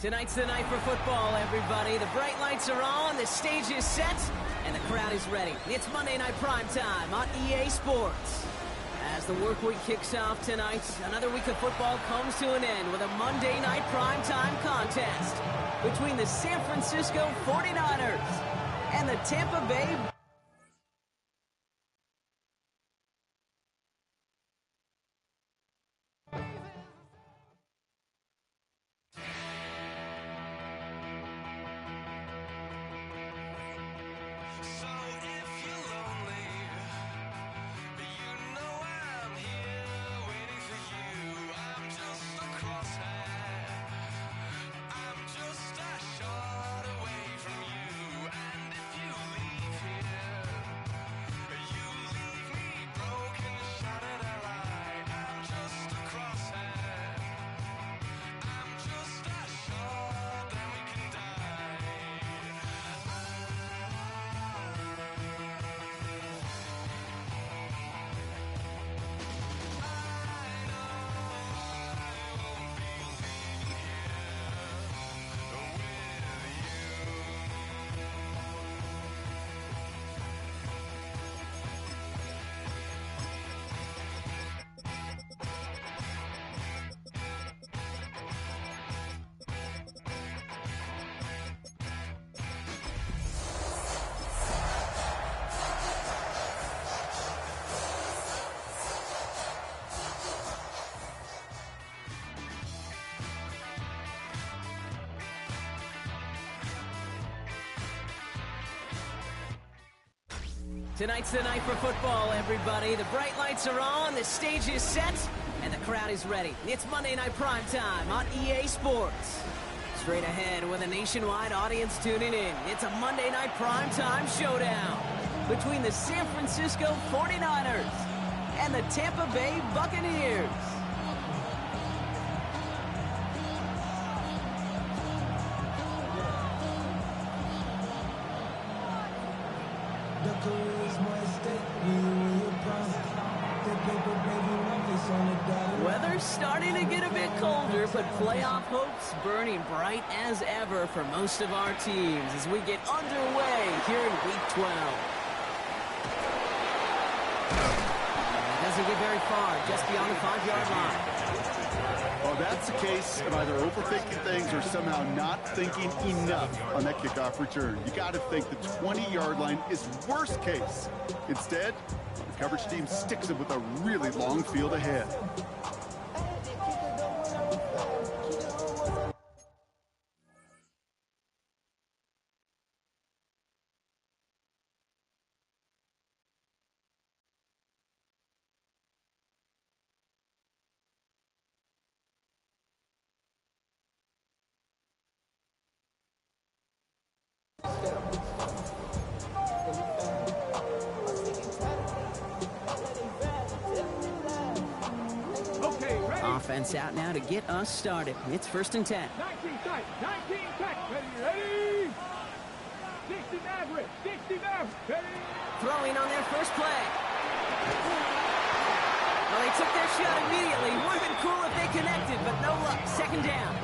Tonight's the night for football, everybody. The bright lights are on, the stage is set, and the crowd is ready. It's Monday Night Primetime on EA Sports. As the work week kicks off tonight, another week of football comes to an end with a Monday Night Primetime contest between the San Francisco 49ers and the Tampa Bay Tonight's the night for football, everybody. The bright lights are on, the stage is set, and the crowd is ready. It's Monday Night Primetime on EA Sports. Straight ahead with a nationwide audience tuning in, it's a Monday Night Primetime showdown between the San Francisco 49ers and the Tampa Bay Buccaneers. Weather's starting to get a bit colder, but playoff hopes burning bright as ever for most of our teams as we get underway here in Week 12. It doesn't get very far, just beyond the 5-yard line. Well, that's the case of either overthinking things or somehow not thinking enough on that kickoff return. You got to think the 20-yard line is worst case. Instead, the coverage team sticks it with a really long field ahead. Offense out now to get us started. It's 1st and 10. 19 tight, 19 tight. Ready? 60 average, 60 average. Ready? Throwing on their first play. Well, they took their shot immediately. Would have been cool if they connected, but no luck. 2nd down.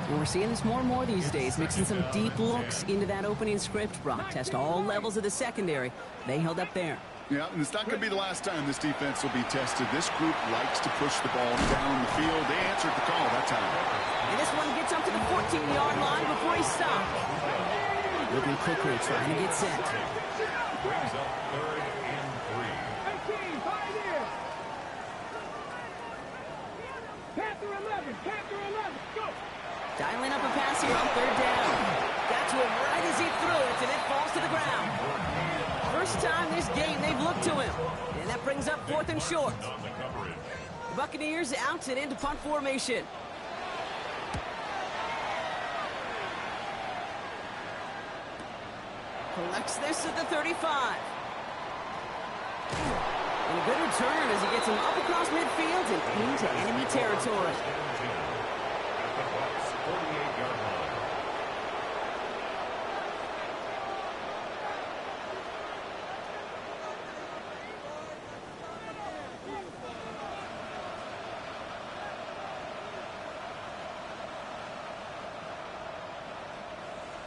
And we're seeing this more and more these days, mixing some deep looks into that opening script. Brock test all levels of the secondary. They held up there. Yeah, and it's not going to be the last time this defense will be tested. This group likes to push the ball down the field. They answered the call that time. And this one gets up to the 14-yard line before he stopped. Looking quickly, trying to get set. Brings up 3rd and 3. 18, 5 in. Panther 11, Panther 11, go. Dialing up a pass here on 3rd down. Got to him right as he threw it, and it falls to the ground. First time this game they've looked to him. And that brings up 4th and short. The Buccaneers out and into punt formation. Collects this at the 35. And a good return as he gets him up across midfield and into enemy territory.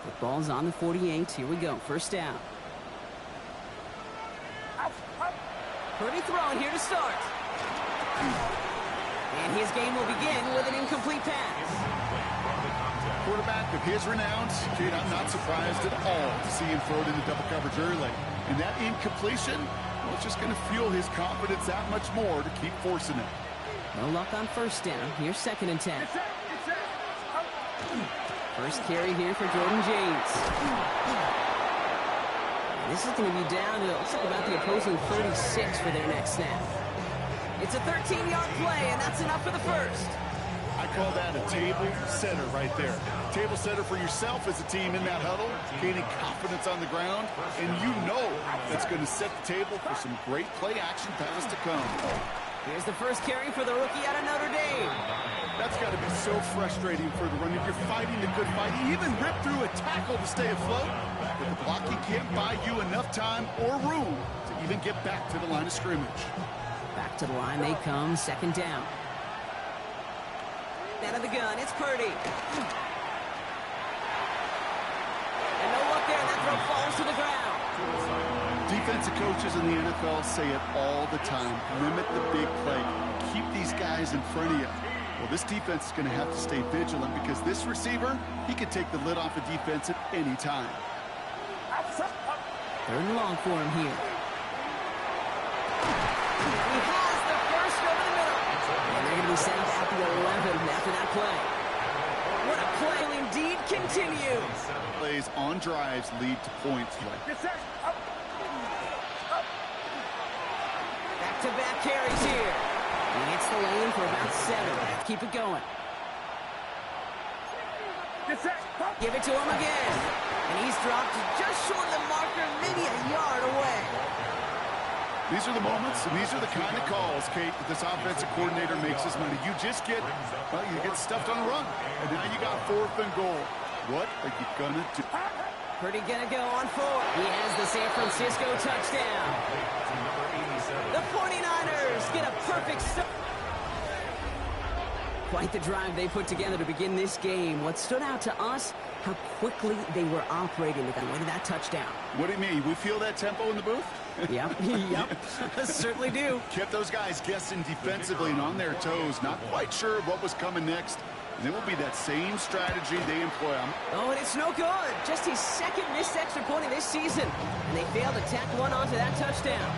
Football's on the 48. Here we go. First down. Purdy throwing here to start. And his game will begin with an incomplete pass. Quarterback of his renown, Kate, I'm not surprised at all to see him throw it into double coverage early. And that incompletion, well, it's just going to fuel his confidence that much more to keep forcing it. No luck on first down. Here's 2nd and 10. First carry here for Jordan James. This is going to be down to, looks like about the opposing 36 for their next snap. It's a 13-yard play, and that's enough for the first. I call that a table setter right there. Table setter for yourself as a team in that huddle, gaining confidence on the ground, and you know that's going to set the table for some great play-action pass to come. Here's the first carry for the rookie out of Notre Dame. That's got to be so frustrating for the run. If you're fighting the good fight, you even rip through a tackle to stay afloat, but the blocking can't buy you enough time or room to even get back to the line of scrimmage. Back to the line they come, 2nd down. Out of the gun, it's Purdy. And no luck there, and that throw falls to the ground. Defensive coaches in the NFL say it all the time. Limit the big play. Keep these guys in front of you. Well, this defense is going to have to stay vigilant because this receiver, he can take the lid off a defense at any time. 3rd and long for him here. He has the first over the middle. And they're going to be sent at the 11 after that play. What a play will indeed continue. Plays on drives lead to points. Back-to-back carries here. He hits the lane for about 7. Let's keep it going. Give it to him again. And he's dropped just short of the marker, maybe a yard away. These are the moments, and these are the kind of calls, Kate, that this offensive coordinator makes his money. You just get, well, you get stuffed on a run. And now you got 4th and goal. What are you going to do? Purdy going to go on 4. He has the San Francisco touchdown. The 49ers get a perfect start. Quite the drive they put together to begin this game. What stood out to us, how quickly they were operating to get away to that touchdown. What do you mean? We feel that tempo in the booth? Yep, certainly do. Kept those guys guessing defensively and on their toes, not quite sure what was coming next. And it will be that same strategy they employ. Oh, and it's no good. Just his 2nd missed extra point of this season. And they failed to tack one onto that touchdown.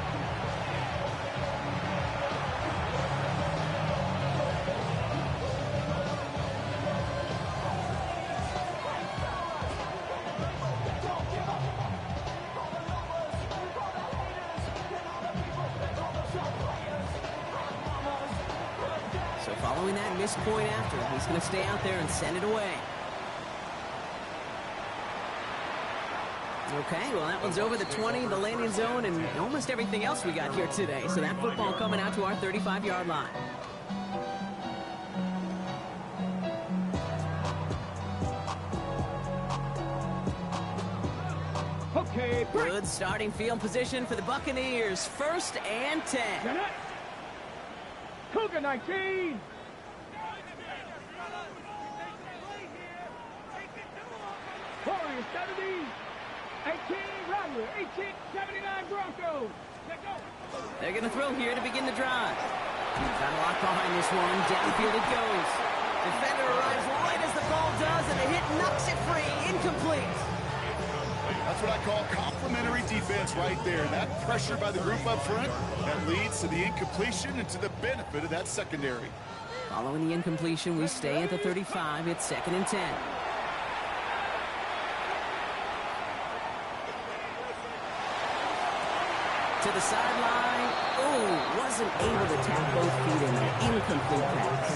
Following that missed point after, he's going to stay out there and send it away. Okay, well, that one's over the 20, the landing zone, and almost everything else we got here today. So that football coming out to our 35-yard line. Okay, good starting field position for the Buccaneers. 1st and 10. Cougar 19. Warriors 70. 18 Rattler. 1879 Broncos. They're going to throw here to begin the drive. Got a lock behind this one. Downfield it goes. Defender arrives right as the ball does, and the hit knocks it free. Incomplete. That's what I call complimentary defense right there. That pressure by the group up front, that leads to the incompletion and to the benefit of that secondary. Following the incompletion, we stay at the 35. It's 2nd and 10. To the sideline. Oh, wasn't able to tap both feet in an incomplete pass.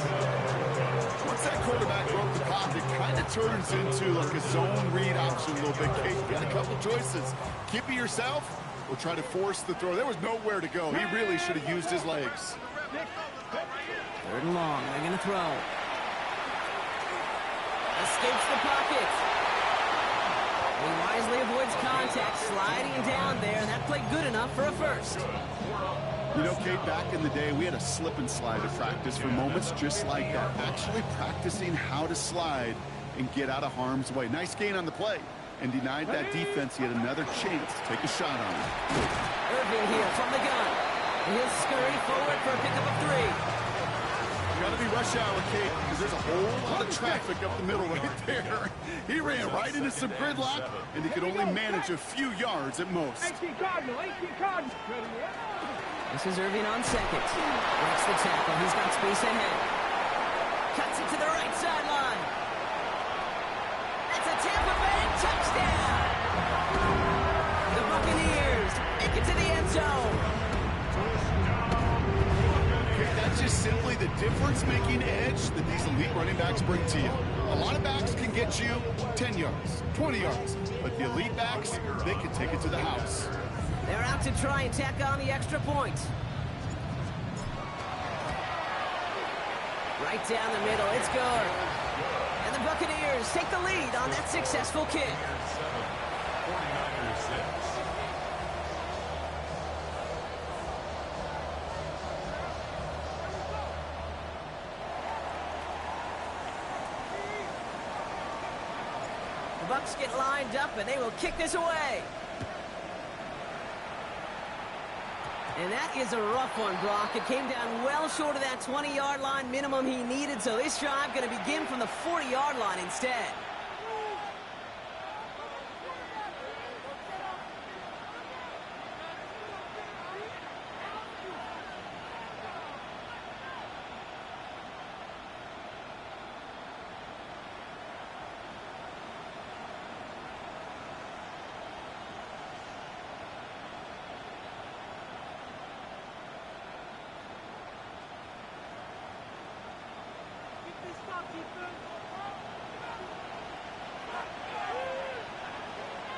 Once that quarterback broke the pocket, kind of turns into like a zone read option a little bit. Kate, you got a couple choices. Keep it yourself or try to force the throw. There was nowhere to go. He really should have used his legs. 3rd and long. They're going to throw. Escapes the pocket. He wisely avoids contact, sliding down there, and that played good enough for a first. You know, Kate, back in the day, we had a slip and slide at practice for moments just like that. Actually practicing how to slide and get out of harm's way. Nice gain on the play, and denied that defense yet another chance to take a shot on him. Irving here from the gun. He'll scurry forward for a pickup of 3. Got to be rush hour, Kate, because there's a whole lot of traffic up the middle right there. He ran right into some gridlock, and he could only manage a few yards at most. 18 Cardinal, 18 Cardinal. This is Irving on second. Breaks the tackle. He's got space ahead. Cuts it to the right sideline. That's a Tampa Bay touchdown. The Buccaneers make it to the end zone. That's just simply the difference-making edge that these elite running backs bring to you. A lot of backs can get you 10 yards, 20 yards, but the elite backs, they can take it to the house. They're out to try and tack on the extra point. Right down the middle, it's good. And the Buccaneers take the lead on that successful kick. The Bucs get lined up, and they will kick this away. And that is a rough one, Brock. It came down well short of that 20-yard line minimum he needed, so this drive going to begin from the 40-yard line instead.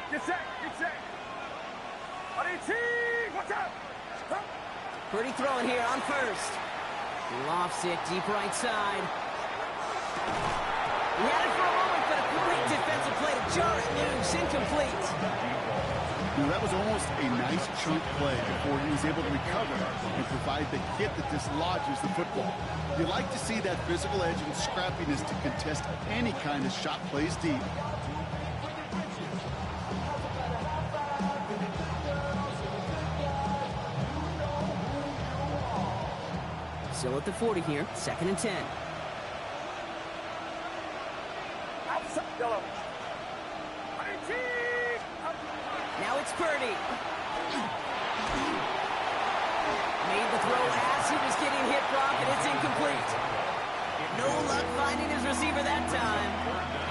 Get set, get set. Watch out. Pretty throwing here on first. Lofts it deep right side. He had it for a moment, but a great defensive play to jar it loose. Incomplete. That was almost a nice chunk play before he was able to recover and provide the hit that dislodges the football. You like to see that physical edge and scrappiness to contest any kind of shot plays deep. Still at the 40 here, 2nd and 10. Now it's Purdy. Made the throw as he was getting hit, Brock, and it's incomplete. No luck finding his receiver that time.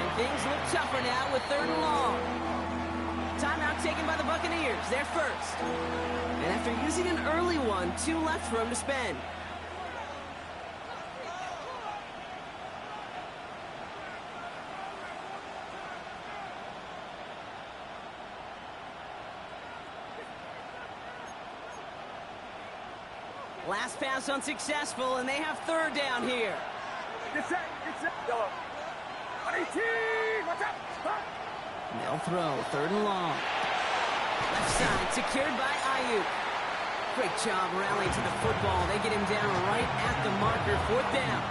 And things look tougher now with 3rd and long. Timeout taken by the Buccaneers. They're first. And after using an early one, 2 left for him to spend. Last pass unsuccessful, and they have 3rd down here. Get set, yellow. 18, watch out. They'll throw, 3rd and long. Left side, secured by Ayuk. Great job rallying to the football. They get him down right at the marker, 4th down.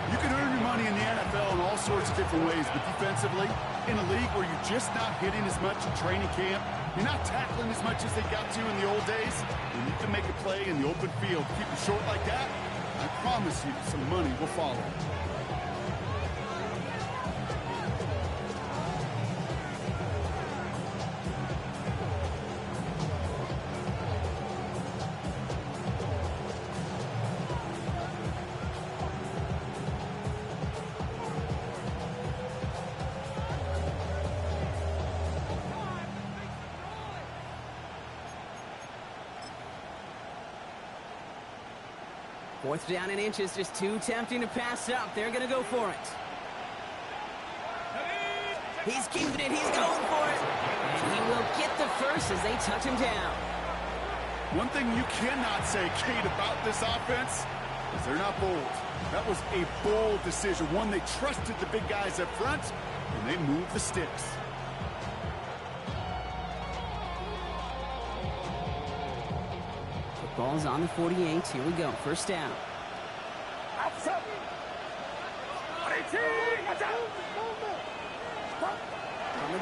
You can earn your money in the NFL in all sorts of different ways, but defensively, in a league where you're just not hitting as much in training camp, you're not tackling as much as they got to in the old days, and you can make a play in the open field. Keep it short like that, I promise you some money will follow. Fourth down in inches, just too tempting to pass up. They're going to go for it. He's keeping it. He's going for it. And he will get the first as they touch him down. One thing you cannot say, Kate, about this offense is they're not bold. That was a bold decision, one they trusted the big guys up front, and they moved the sticks. Ball's on the 48. Here we go. First down.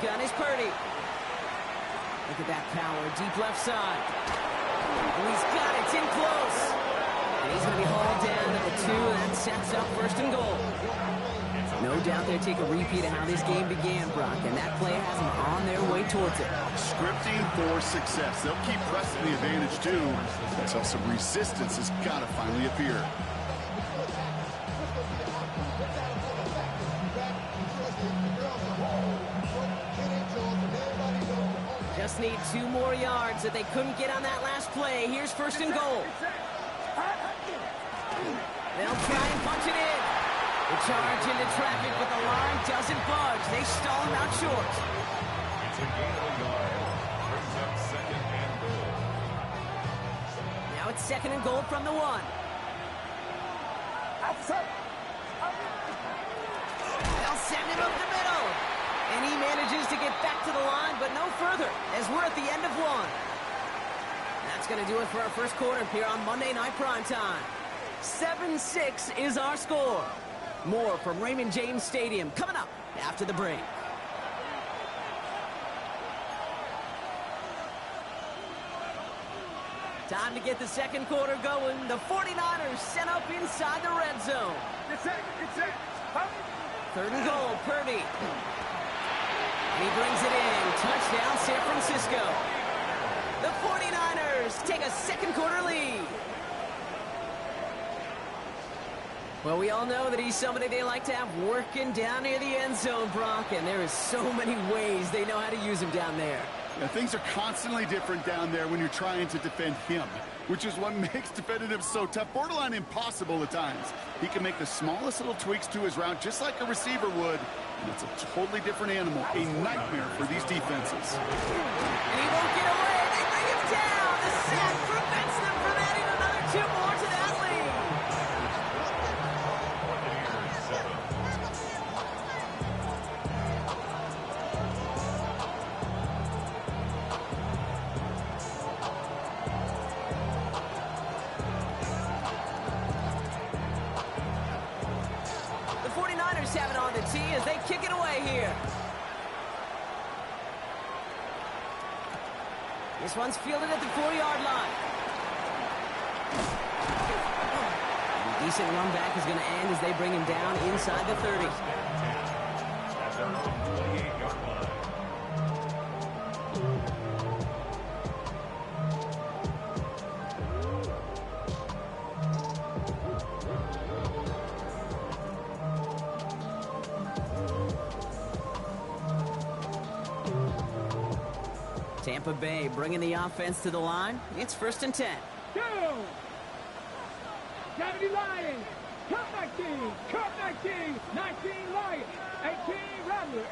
shotgun is Purdy. Look at that power, deep left side. And he's got it, it's in close. And he's going to be hauled down to the 2, and that sets up 1st and goal. No doubt they'll take a repeat of how this game began, Brock, and that play has them on their way towards it. Scripting for success. They'll keep pressing the advantage, too, until some resistance has got to finally appear. Just need 2 more yards that they couldn't get on that last play. Here's 1st and goal. They'll try and punch it in. The charge into traffic, but the line doesn't budge. They stall him out short. It's a gain of a yard. Brings up 2nd and goal. Now it's 2nd and goal from the 1. They'll send it up the middle. And he manages to get back to the line, but no further, as we're at the end of 1. That's going to do it for our first quarter here on Monday Night Primetime. 7-6 is our score. More from Raymond James Stadium coming up after the break. Time to get the second quarter going. The 49ers sent up inside the red zone. 3rd and goal, Purdy. And he brings it in. Touchdown, San Francisco. The 49ers take a second quarter lead. Well, we all know that he's somebody they like to have working down near the end zone, Brock, and there is so many ways they know how to use him down there. Yeah, things are constantly different down there when you're trying to defend him, which is what makes defending him so tough, borderline impossible at times. He can make the smallest little tweaks to his route just like a receiver would, and it's a totally different animal, a nightmare for these defenses. And he won't get away. They bring him down. The sack prevents them from adding another 2 more to that lead. The 49ers have it on the tee as they kick it away here. This one's fielded at the 4-yard line. The decent run back is going to end as they bring him down inside the 30. At their own 28-yard line. Tampa Bay bringing the offense to the line. It's 1st and 10. Go! 70 Lions. Cut 19. Cut 19. 19 Lions. 18 Ramblers.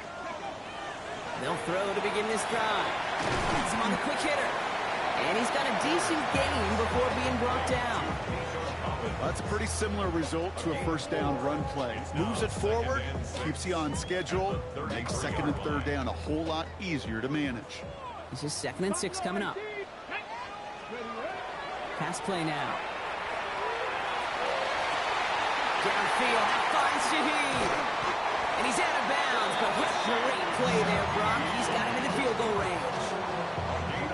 They'll throw to begin this drive. Gets him on the quick hitter. And he's got a decent gain before being brought down. That's a pretty similar result to a 1st down run play. Moves it forward, keeps you on schedule, makes 2nd and 3rd down a whole lot easier to manage. This is 2nd and 6 coming up. Pass play now. Downfield, that finds Shaheed. And he's out of bounds, but what great play there, Brock. He's got him in the field goal range.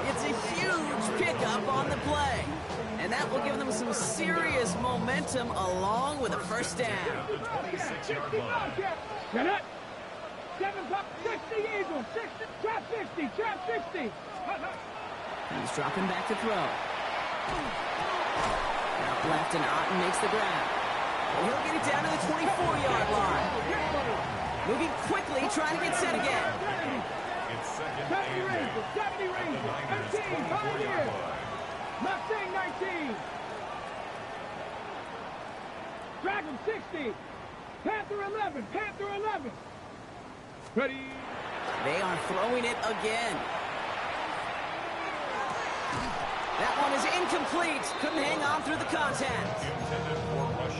It's a huge pickup on the play. And that will give them some serious momentum along with a 1st down. 26-yard line. Get it. 7 up, 60 Eagles, 60, trap 50, trap 60. He's dropping back to throw. Out left, and Otten makes the grab. He'll get it down to the 24-yard line. Moving quickly, trying to get set again. It's 2nd 70 and Rangers, 70 Rangers, 18, Pioneers. Mustang 19. Dragon 60. Panther 11, Panther 11. Ready. They are throwing it again. That one is incomplete. Couldn't hang on through the contact.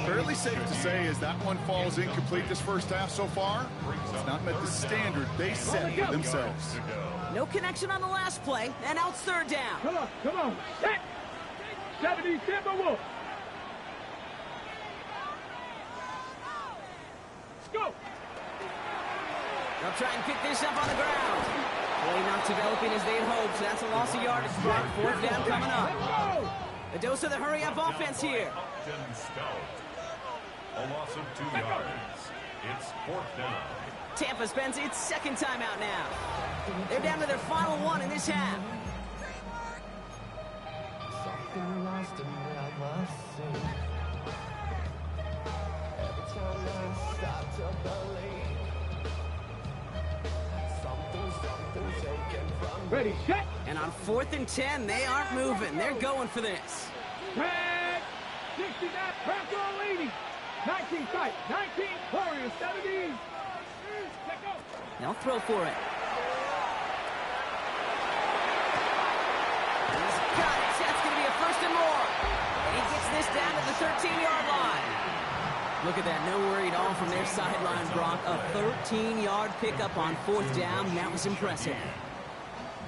Fairly safe to say as that one falls incomplete this 1st half so far, it's not met the standard they set for themselves. No connection on the last play, and now it's 3rd down. Come on. Set. 70 Timberwolves. Go. They'll try and pick this up on the ground. Play not developing as they had hoped, so that's a loss of yardage. Fourth down coming up. A dose of the hurry-up offense here. A loss of 2 yards. It's fourth down. Tampa spends its second timeout now. They're down to their final one in this half. Ready, set. And on 4th and 10, they aren't moving. They're going for this. Tag. 69. Bronco leading. 19 tight. 19 Warriors. 70. Let go. They'll throw for it. He's got it. That's going to be a first and more. And he gets this down to the 13-yard line. Look at that. No worry at all from their sideline, Brock. A 13-yard pickup on 4th down. That was impressive.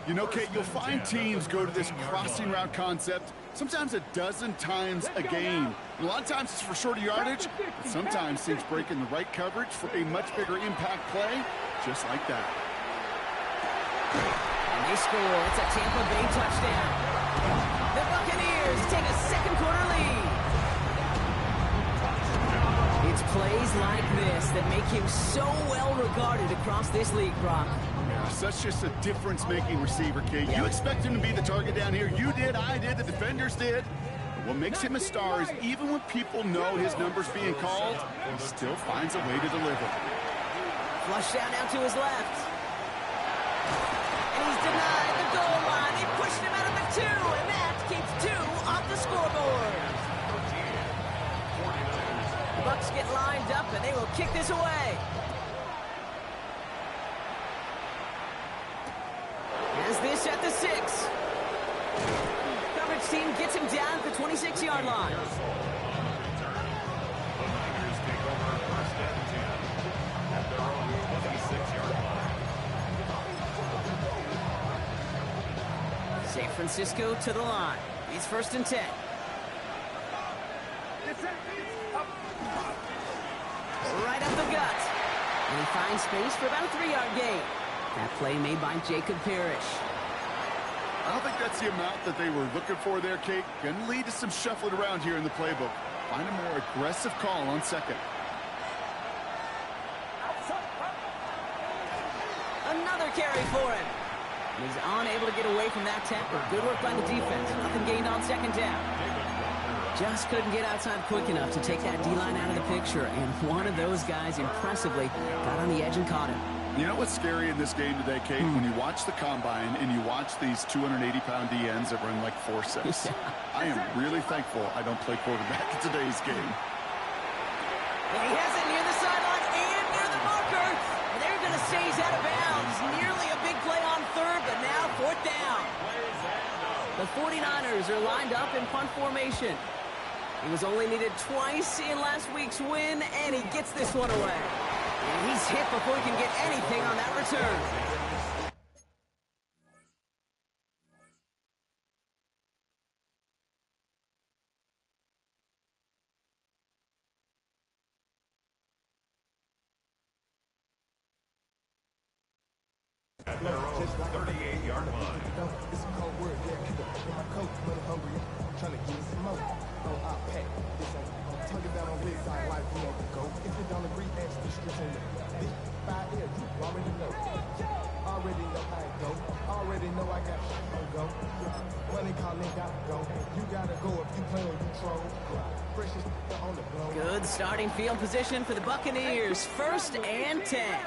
You know, Kate, you'll find teams go to this crossing route concept sometimes a dozen times a game. A lot of times it's for shorter yardage, but sometimes teams break in the right coverage for a much bigger impact play, just like that. And they score. It's a Tampa Bay touchdown. The Buccaneers take a second-quarter lead. It's plays like this that make him so well regarded across this league, Brock. Such just a difference-making receiver, Kate. You expect him to be the target down here. You did, I did, the defenders did. But what makes him a star is even when people know his number's being called, he still finds a way to deliver. Flush down now to his left. And he's denied the goal line. They pushed him out of the 2, and that keeps 2 off the scoreboard. The Bucs get lined up, and they will kick this away. As this at the 6. Coverage team gets him down at the 26-yard line. The Niners take over first and 10 at their own 26-yard line. San Francisco to the line. It's first and 10. Right up the gut. And he finds space for about a 3-yard gain. That play made by Jacob Parrish. I don't think that's the amount that they were looking for there, Kate. Going to lead to some shuffling around here in the playbook. Find a more aggressive call on second. Another carry for him. He's unable to get away from that tackle. Good work by the defense. Nothing gained on second down. Just couldn't get outside quick enough to take that D-line out of the picture. And one of those guys impressively got on the edge and caught him. You know what's scary in this game today, Kate? When you watch the combine and you watch these 280-pound DNs that run like 4.6. I am really thankful I don't play quarterback in today's game. And he has it near the sideline and near the marker. And they're going to say he's out of bounds. Nearly a big play on 3rd, but now 4th down. The 49ers are lined up in punt formation. He was only needed twice in last week's win, and he gets this one away. And he's hit before he can get anything on that return. At their own 38-yard line. It's a cold word, yeah. Keep it in my coat, when I'm hungry, I'm trying to get some more. No, I'll pack. This ain't tuck it down on Wigs, I like you know go. If you don't agree, ask the streets on the big 5 years, you already know. Already know how it go. Already know I got shit on go. Money calling, gotta go. You gotta go if you play or you troll. Precious on the blow. Good starting field position for the Buccaneers. First and 10.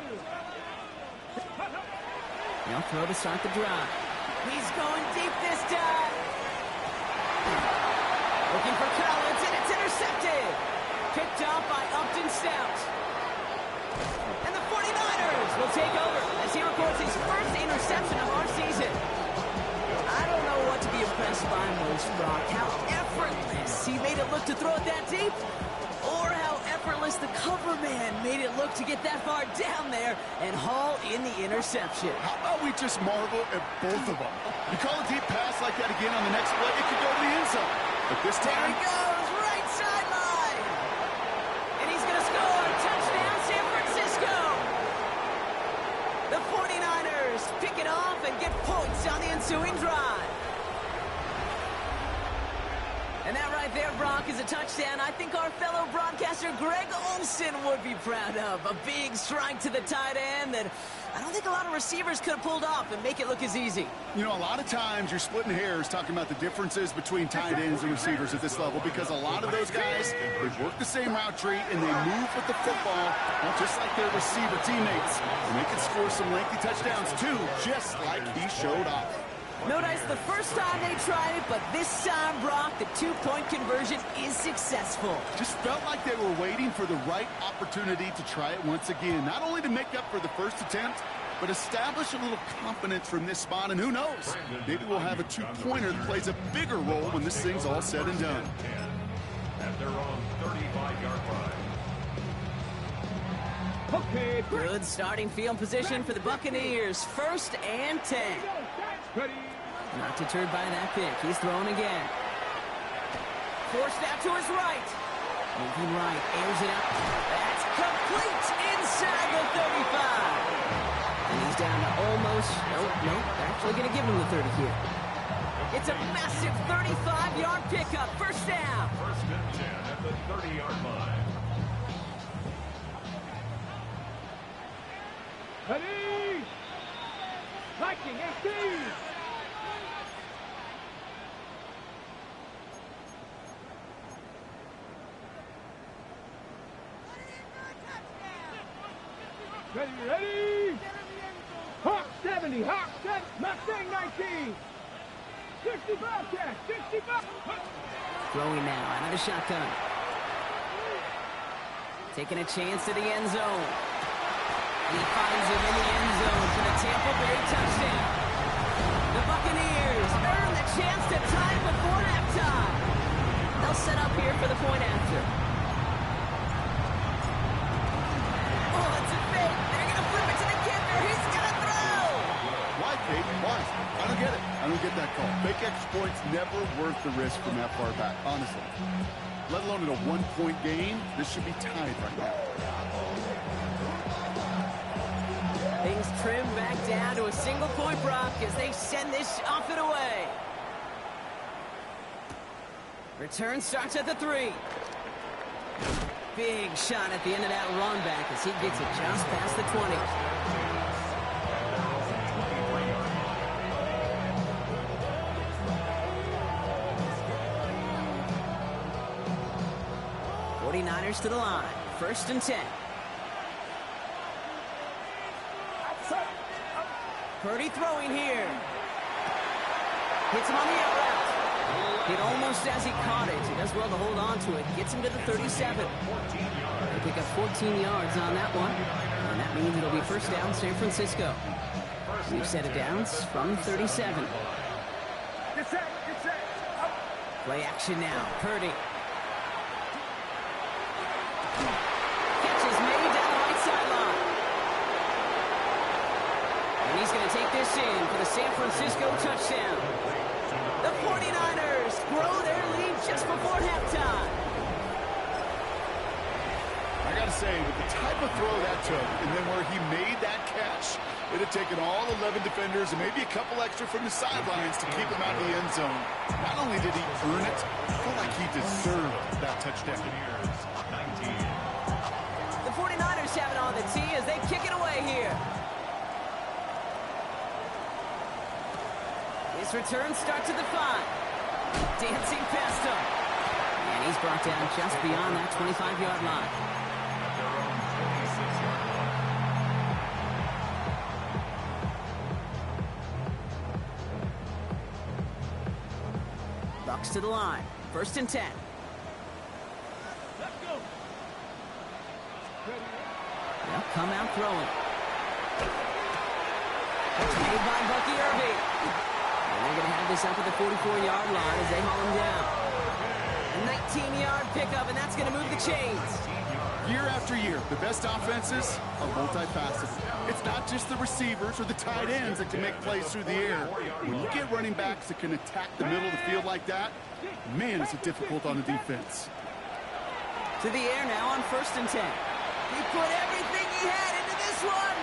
They'll throw to start the drive. He's going deep this time. Looking for Collins, and it's intercepted. Picked off by Upton Stout. And the 49ers will take over as he records his first interception of our season. I don't know what to be impressed by most, Brock. How effortless he made it look to throw it that deep, or how effortless the cover man made it look to get that far down there and haul in the interception. How about we just marvel at both of them? You call a deep pass like that again on the next play, it could go to the end zone. But this There time, he goes, right sideline. And he's going to score. Touchdown, San Francisco. The 49ers pick it off and get points on the ensuing drive. And that right there, Brock, is a touchdown I think our fellow broadcaster Greg Olsen would be proud of. A big strike to the tight end that I don't think a lot of receivers could have pulled off and make it look as easy. You know, a lot of times you're splitting hairs talking about the differences between tight ends and receivers at this level because a lot of those guys, they work the same route tree and they move with the football, well, just like their receiver teammates. And they can score some lengthy touchdowns too, just like he showed off. Notice the first time they tried it, but this time, Brock, the two-point conversion is successful. Just felt like they were waiting for the right opportunity to try it once again. Not only to make up for the first attempt, but establish a little confidence from this spot. And who knows, maybe we'll have a two-pointer that plays a bigger role when this thing's all said and done. At their own 35-yard line. Okay, Good starting field position for the Buccaneers. 1st and 10. ready. Not deterred by that pick. He's throwing again. Forced out to his right. Moving right. Airs it up. That's complete inside the 35. And he's down to almost... Nope. They're actually going to give him the 30 here. It's a massive 35-yard pickup. First down. 1st and 10 at the 30-yard line. Ready. Viking 18. Ready. Hawk 70, Hawk 7, Mustang 19. 65 catch, 65. Throwing now out of the shotgun. Taking a chance to the end zone. He finds him in the end zone for the Tampa Bay touchdown. The Buccaneers earn the chance to tie it before halftime. They'll set up here for the point after. Oh, that's a fake. They're going to flip it to the kicker. He's going to throw. Why, Kate? Why? I don't get it. I don't get that call. Fake extra points never worth the risk from that far back, honestly. Let alone in a one-point game, this should be tied right now. Things trim back down to a single point, Brock, as they send this off and away. Return starts at the 3. Big shot at the end of that run back as he gets it just past the 20. '49ers to the line. 1st and 10. Purdy throwing here. Hits him on the out route. Hit almost as he caught it. He does well to hold on to it. Gets him to the 37. They pick up 14 yards on that one. And that means it'll be first down San Francisco. New set of downs from 37. Get set. Play action now. Purdy. Catch is made down the right sideline. And he's going to take this in for the San Francisco touchdown. The 49ers grow their lead just before halftime. I got to say, with the type of throw that took, and then where he made that catch, it had taken all 11 defenders and maybe a couple extra from the sidelines to keep him out of the end zone. Not only did he earn it, I felt like he deserved that touchdown. The 49ers have it on the tee as they kick it away here. His return starts at the 5. Dancing past him. And he's brought down just beyond that 25-yard line. Bucks to the line. 1st and 10. Let's go. They'll come out throwing. It's made by Bucky Irving. And they're going to have this up at the 44-yard line as they haul him down. A 19-yard pickup, and that's going to move the chains. Year after year, the best offenses are multifaceted. It's not just the receivers or the tight ends that can make plays through the air. When you get running backs that can attack the middle of the field like that, man, is it difficult on the defense. To the air now on 1st and 10. He put everything he had into this one.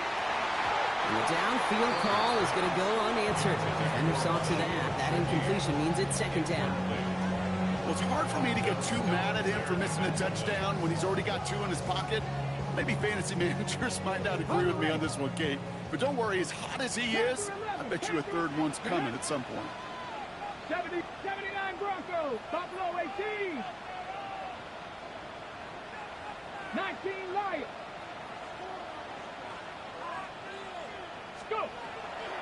And the downfield call is going to go unanswered. Defender saw to that. That incompletion means it's second down. Well, it's hard for me to get too mad at him for missing a touchdown when he's already got 2 in his pocket. Maybe fantasy managers might not agree with me on this one, Kate. But don't worry, as hot as he is, I bet you a third one's coming at some point. 79 Broncos, Buffalo 18. 19 Lions. Go.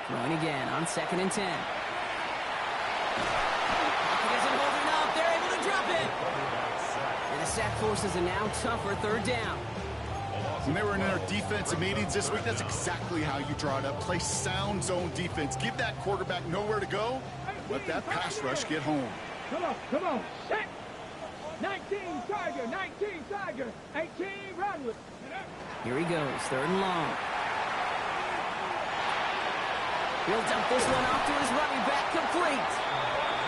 Throwing again on 2nd and 10. Pocket isn't holding up. They're able to drop it. And the sack forces a now tougher third down. When they were in our defensive meetings this week, that's exactly how you draw it up. Play sound zone defense. Give that quarterback nowhere to go. Let that pass rush get home. Come on. Set. 19 Tiger, 18 Rodley. Here he goes, 3rd and long. He'll dump this one off to his running back, complete.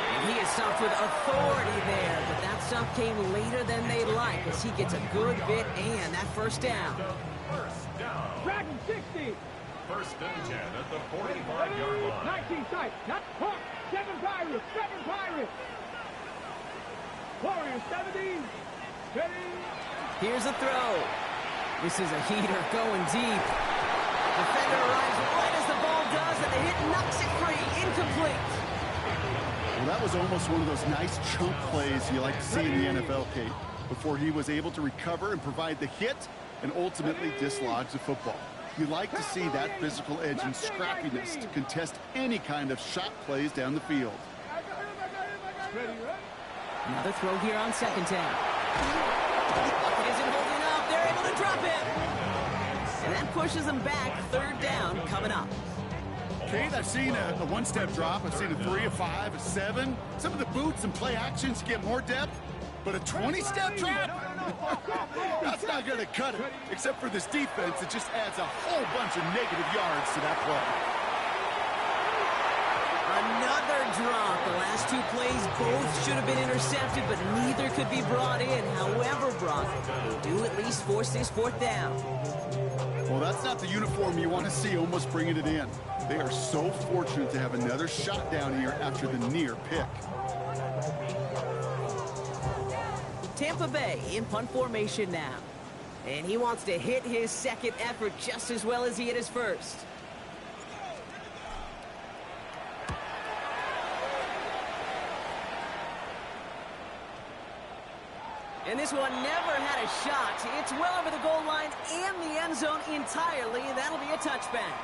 And he is stopped with authority there, but that stop came later than they'd like as he gets a good bit and that first down. Dragon 60. 1st and 10 at the 45-yard line. 19 tight, not Hawk. 7 Pirates. Warriors 70. Ready. Here's a throw. This is a heater going deep. Defender arrives right as the ball does, and the hit knocks it free. Incomplete. Well, that was almost one of those nice chunk plays you like to see in the NFL, Kate, before he was able to recover and provide the hit and ultimately dislodge the football. You like to see that physical edge and scrappiness to contest any kind of shot plays down the field. Another throw here on 2nd down. It isn't holding up. They're able to drop it. And that pushes them back. 3rd down coming up. Kate, I've seen a one-step drop. I've seen a 3, a 5, a 7. Some of the boots and play actions get more depth. But a 20-step drop? That's not going to cut it. Except for this defense, it just adds a whole bunch of negative yards to that play. Another drop. The last 2 plays both should have been intercepted, but neither could be brought in. However, Brock, they do at least force this 4th down. Well, that's not the uniform you want to see almost bringing it in. They are so fortunate to have another shot down here after the near pick. Tampa Bay in punt formation now. And he wants to hit his second effort just as well as he hit his first. And this one never had a shot. It's well over the goal line and the end zone entirely. That'll be a touchback.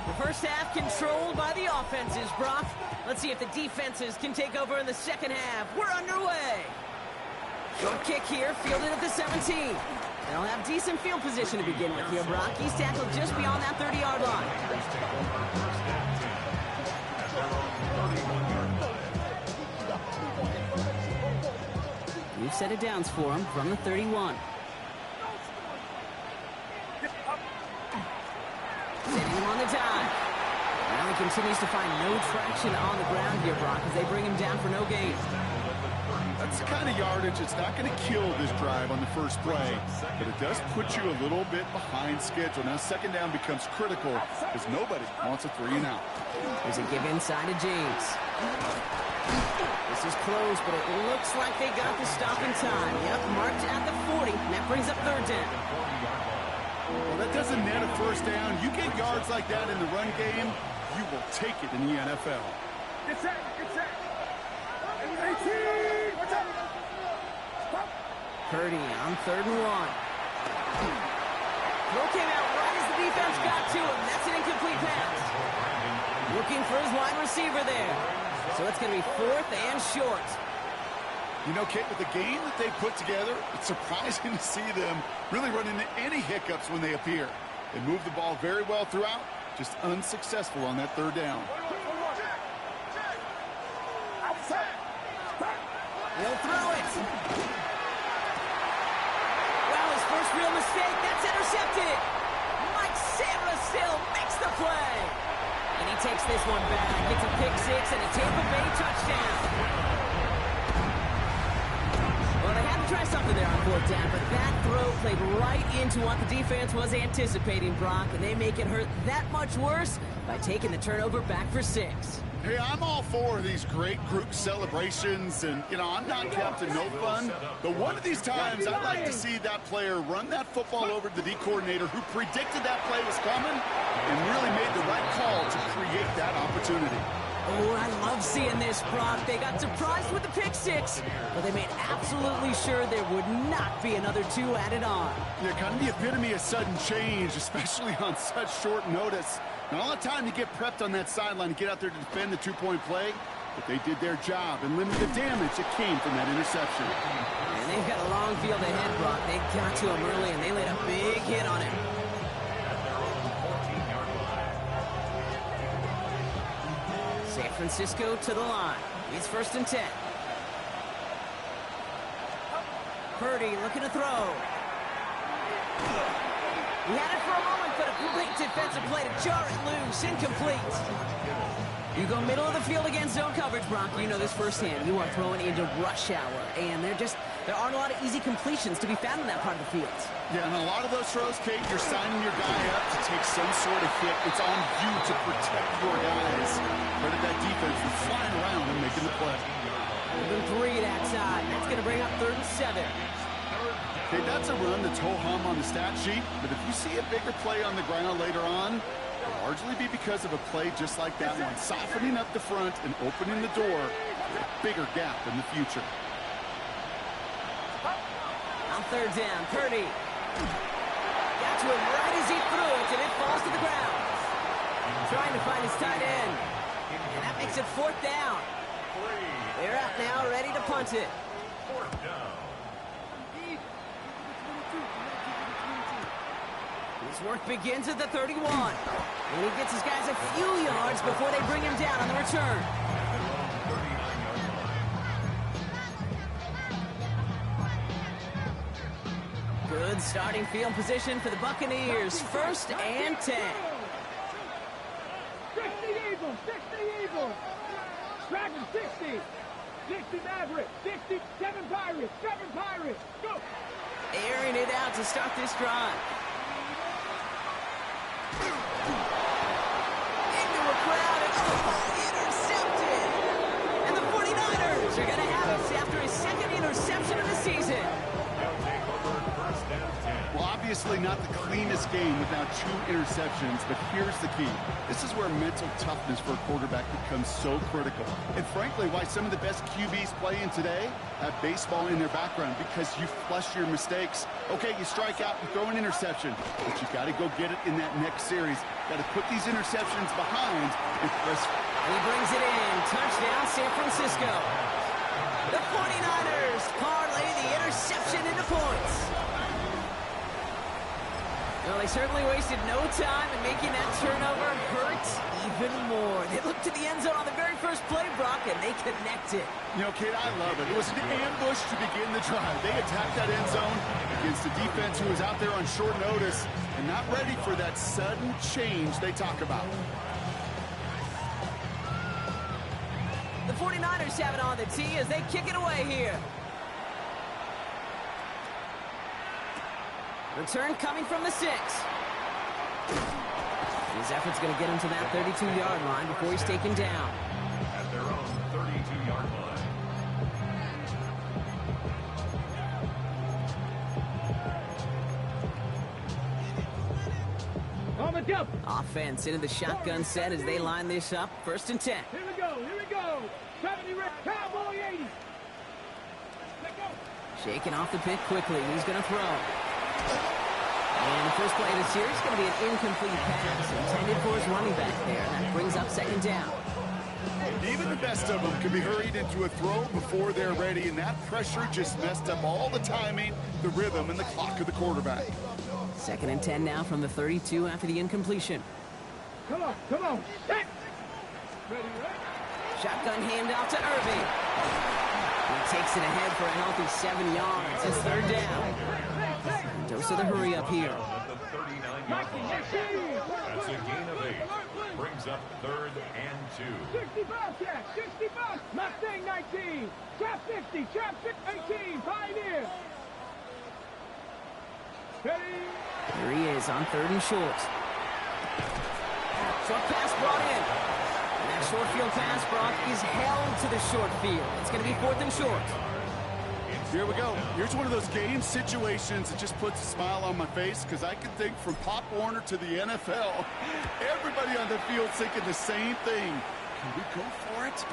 The first half controlled by the offenses, Brock. Let's see if the defenses can take over in the second half. We're underway. Short kick here, fielded at the 17. They'll have decent field position to begin with here, Brock. He's tackled just beyond that 30-yard line. New set of downs for him from the 31. Setting him on the dive. Now he continues to find no traction on the ground here, Brock, as they bring him down for no gain. That's the kind of yardage that's not going to kill this drive on the first play, but it does put you a little bit behind schedule. Now, 2nd down becomes critical because nobody wants a 3 and out. There's a give inside to James. This is close, but it looks like they got the stop in time. Yep, marked at the 40, and that brings up 3rd down. Well, that doesn't net a first down. You get yards like that in the run game, you will take it in the NFL. Get set. 18. Purdy on 3rd and 1. Throw came out right as the defense got to him. That's an incomplete pass. Looking for his wide receiver there. So it's going to be 4th and short. You know, Kate, with the game that they put together, it's surprising to see them really run into any hiccups when they appear. They move the ball very well throughout, just unsuccessful on that 3rd down. He'll throw it. Well, his first real mistake. That's intercepted. Mike Sarah's takes this one back. It's a pick six and a Tampa Bay touchdown. Well, they had to try something there on fourth down, but that throw played right into what the defense was anticipating, Brock, and they make it hurt that much worse by taking the turnover back for 6. Hey, I'm all for these great group celebrations, and, you know, I'm not Captain No Fun, but one of these times I'd like to see that player run that football over to the D coordinator who predicted that play was coming and really made the right call to create that opportunity. Oh, I love seeing this, Brock. They got surprised with the pick six, but they made absolutely sure there would not be another 2 added on. Yeah, kind of the epitome of sudden change, especially on such short notice. Not a lot of time to get prepped on that sideline to get out there to defend the 2-point play, but they did their job and limited the damage that came from that interception. And they've got a long field ahead, Brock. They got to him early, and they laid a big hit on him. San Francisco to the line. It's 1st and 10. Purdy looking to throw. He had it for a moment, but a great defensive play to jar it loose. Incomplete. You go middle of the field against zone coverage, Brock. You know this firsthand. You are throwing into rush hour, and there aren't a lot of easy completions to be found in that part of the field. Yeah, and a lot of those throws, Kate, you're signing your guy up to take some sort of hit. It's on you to protect your guys. Credit that defense for flying around and making the play. Moving 3 that side. That's going to bring up 3rd and 7. Okay, that's a run that's ho-hum on the stat sheet, but if you see a bigger play on the ground later on, it'll largely be because of a play just like that one, softening up the front and opening the door for a bigger gap in the future. On 3rd down, Purdy. Got to him right as he threw it, and it falls to the ground. Trying to find his tight end. And that makes it 4th down. They're out now, ready to punt it. 4th down. His work begins at the 31. And he gets his guys a few yards before they bring him down on the return. Good starting field position for the Buccaneers. 1st and 10. 60 Eagles, 60 Eagles. Dragons, 60. 60 Mavericks, 60, 7 Pirates, 7 Pirates. Go. Airing it out to start this drive. Into a crowd and intercepted. And the 49ers are going to have us after his 2nd interception of the season. Well, obviously not the cleanest game without 2 interceptions, but here's the key. This is where mental toughness for a quarterback becomes so critical. And frankly, why some of the best QBs playing today have baseball in their background, because you flush your mistakes. Okay, you strike out and throw an interception, but you got to go get it in that next series. Got to put these interceptions behind and press. And he brings it in. Touchdown, San Francisco. The 49ers parlay the interception into points. Well, they certainly wasted no time in making that turnover hurt even more. They looked to the end zone on the very first play, Brock, and they connected. You know, kid, I love it. It was an ambush to begin the drive. They attacked that end zone against a defense who was out there on short notice and not ready for that sudden change they talk about. The 49ers have it on the tee as they kick it away here. Return coming from the 6. His effort's going to get him to that 32-yard line before he's taken down. At their own 32-yard line. On the jump. Offense into the shotgun set as they line this up. 1st and 10. Here we go, here we go. 70 Rick, Cowboy 80. Let go. Shaking off the pick quickly. He's going to throw. And the first play of the series is going to be an incomplete pass intended for his running back there. That brings up 2nd down. Even the best of them can be hurried into a throw before they're ready, and that pressure just messed up all the timing, the rhythm, and the clock of the quarterback. 2nd and 10 now from the 32 after the incompletion. Come on, come on. Set. Ready, ready. Shotgun handoff to Irving. He takes it ahead for a healthy 7 yards. It's 3rd down. Dose of the hurry up here. At the 39-yard line. That's a gain of 8. Brings brings up 3rd and 2. 60 Bobcat, 60 Bob, Mustang 19, Trap 50, Trap 18, Pioneer. Ready? Here he is on 3rd and short. Short pass brought in. And that short field pass, Brock, is held to the short field. It's going to be 4th and short. Here we go. Here's one of those game situations that just puts a smile on my face because I can think from Pop Warner to the NFL. Everybody on the field thinking the same thing. Can we go for it?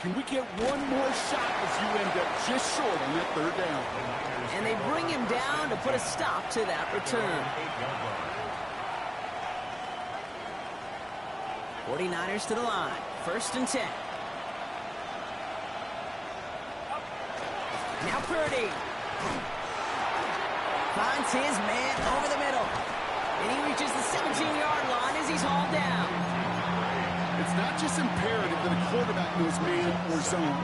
Can we get one more shot as you end up just short on that 3rd down? And they bring him down to put a stop to that return. 49ers to the line. 1st and 10. Now Purdy finds his man over the middle. And he reaches the 17-yard line as he's hauled down. It's not just imperative that a quarterback knows man or zone.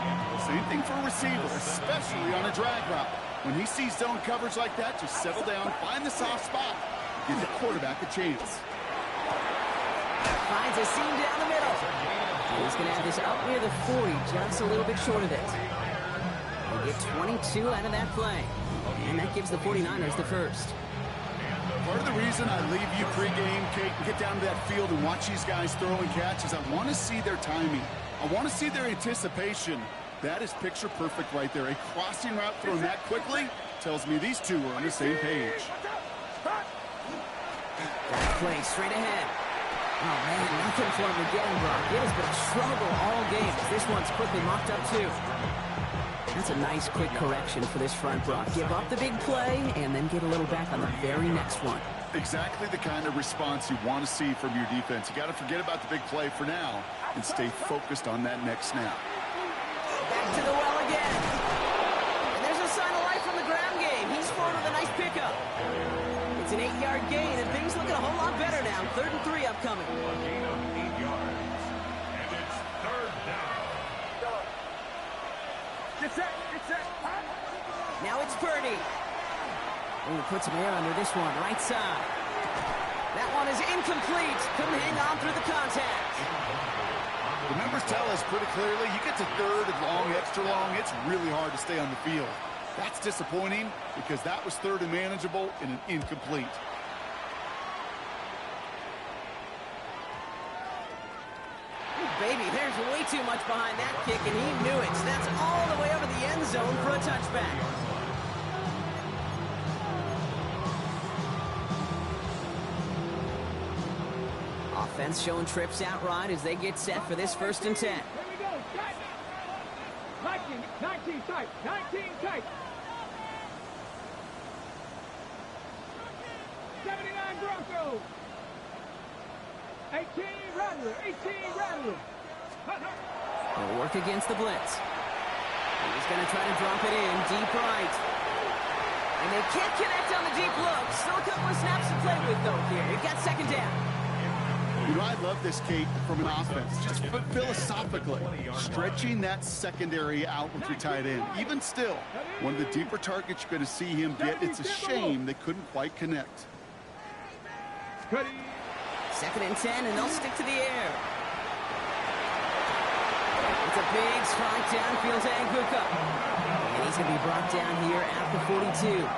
Same thing for a receiver, especially on a drag route. When he sees zone coverage like that, just settle down, find the soft spot, give the quarterback a chance. Finds a seam down the middle. He's going to have this up near the 40, just a little bit short of it. We'll get 22 out of that play. And that gives the 49ers the first. Part of the reason I leave you pregame, Kate, and get down to that field and watch these guys throw and catch is I want to see their timing. I want to see their anticipation. That is picture perfect right there. A crossing route thrown that quickly tells me these two are on the same page. That play straight ahead. Oh, man, nothing for him again, Brock. It has been a struggle all game. This one's quickly mocked up, too. That's a nice, quick correction for this front, Brock. Give up the big play and then get a little back on the very next one. Exactly the kind of response you want to see from your defense. You got to forget about the big play for now and stay focused on that next snap. Back to the well again. And there's a sign of life from the ground game. He's forward with a nice pickup. It's an 8-yard gain, and things looking a whole lot better now. 3rd and 3 upcoming. A gain of 8 yards. And it's 3rd down. Get set, get set. Now it's Purdy. Ooh, put some air under this one, right side. That one is incomplete. Couldn't hang on through the contact. The numbers tell us pretty clearly, you get to 3rd and long, extra long, it's really hard to stay on the field. That's disappointing because that was 3rd and manageable and an incomplete. Baby, there's way too much behind that kick, and he knew it. That's all the way over the end zone for a touchback. Offense showing trips out right as they get set for this 1st and 10. Here we go, tight. 19 tight, 19 tight. 79 Broncos. 18 Rattler, 18 Rattler. They'll work against the blitz. He's going to try to drop it in deep right. And they can't connect on the deep look. Still a couple of snaps to play with, though, here. You've got 2nd down. You know, I love this, Kate, from an offense. Just philosophically, stretching that secondary out with your tight end. Even still, one of the deeper targets you're going to see him get. It's a shame they couldn't quite connect. 2nd and 10, and they'll stick to the air. It's a big strike downfield to Anguka. And he's going to be brought down here at the 42.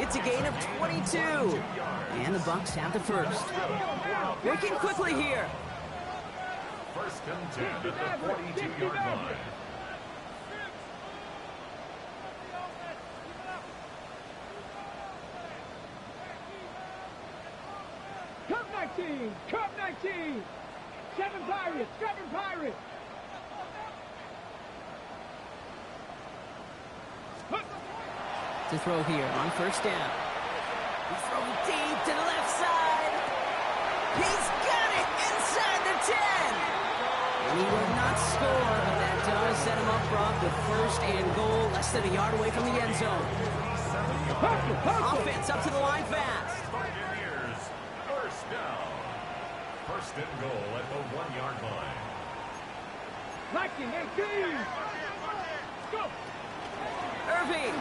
It's a gain of 22. And the Bucs have the first. Working quickly here. 1st and 10 at the 42-yard line. Cup 19, Cup 19. 7 Pirates, 7 Pirates. To throw here on 1st down. He's throwing deep to the left side. He's got it inside the 10. And he will not score, but that does set him up, Brock, with 1st and goal, less than a yard away from the end zone. Offense up to the line fast. Buccaneers, 1st down. 1st and goal at the 1-yard line. Lightning, 18. Go. Irving